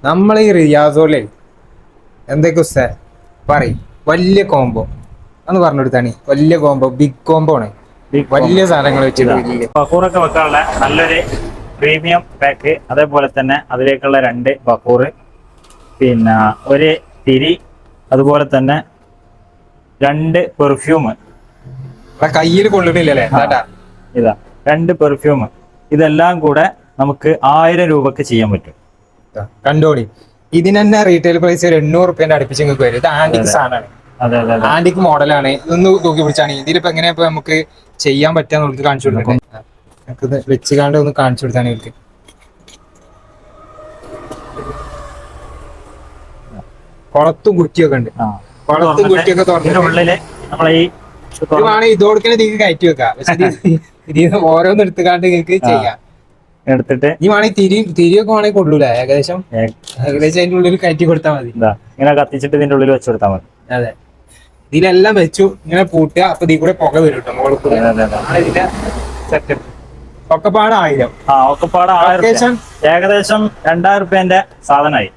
നമ്മളെ ഈ റിയാസോലെ എന്തൊക്കെ ഉസ്താ പറയും വലിയ കോംബോ എന്ന് പറഞ്ഞു കൊടുത്താണ്. വലിയ കോംബോ, ബിഗ് കോംബോ ആണ്. ബിഗ് വലിയ കോംബോ സാധനങ്ങൾ വെച്ചിട്ട് ഇതാ വലിയ ബക്കൂറൊക്കെ വെക്കാനുള്ള നല്ലൊരു പ്രീമിയം പാക്ക്. അതേപോലെ തന്നെ അതിലേക്കുള്ള 2 ബക്കൂറ്, പിന്നെ ഒരു തിരി, അതുപോലെ തന്നെ 2 പെർഫ്യൂം. കയ്യിൽ കൊള്ളിട്ടില്ലല്ലേ കേട്ടാ. ഇതാ 2 പെർഫ്യൂം. ഇതെല്ലാം കൂടെ നമുക്ക് 1000 രൂപക്ക് ചെയ്യാൻ പറ്റും. കണ്ടോളി, ഇതിന് തന്നെ റീറ്റെയിൽ പ്രൈസ് ഒരു 800 റുപ്യന്റെ അടുപ്പിച്ച് നിങ്ങൾക്ക് വരും. ഇത് അതെ ആന്റിക് അതെ സാധനമാണ്, അതെ അതെ അതെ. ആന്റിക് മോഡലാണ്. ഇതൊന്ന് തൂക്കി പിടിച്ചാണ് ഇതിലിപ്പോ എങ്ങനെയാ നമുക്ക് ചെയ്യാൻ പറ്റാന്ന് നമുക്ക് കാണിച്ചു കൊടുക്കട്ടെ. നമുക്കിത് വെച്ചുകാണ്ട് ഒന്ന് കാണിച്ചു കൊടുത്താണ് ഇവർക്ക്. കുളത്തും കുറ്റിയൊക്കെ ഉണ്ട്. കുളത്തും കുറ്റിയൊക്കെ ഇതിന്റെ തുറന്നിട്ട് ഉള്ളില് നമ്മളെ ഈ വേണമെങ്കിൽ ഇതോടക്കനെ നിങ്ങൾക്ക് കയറ്റി വെക്കാം. പക്ഷെ ഇതിന് ഓരോന്ന് എടുത്തുകാണ്ട് നിങ്ങൾക്ക് ചെയ്യാം. എടുത്തിട്ട് ഈ വേണമെങ്കിൽ തിരിയൊക്കെ വേണമെങ്കിൽ കൊള്ളൂല. ഏകദേശം അതിന്റെ ഉള്ളിൽ കയറ്റി കൊടുത്താൽ മതി. ഇങ്ങനെ കത്തിച്ചിട്ട് ഇതിന്റെ ഉള്ളിൽ വെച്ച് കൊടുത്താൽ മതി. അതെ, ഇതിലെല്ലാം വെച്ചു ഇങ്ങനെ പൂട്ടുക. അപ്പൊ ഇതിൽ കൂടെ പുക വരും കേട്ടോ മുകളിൽ കൂടെ. ഇതിന്റെ സെറ്റപ്പ് ഒക്കെപ്പാട് 1000. ഒക്കെപ്പാട് 1000. ഏകദേശം 2000 രൂപേന്റെ സാധനമായി.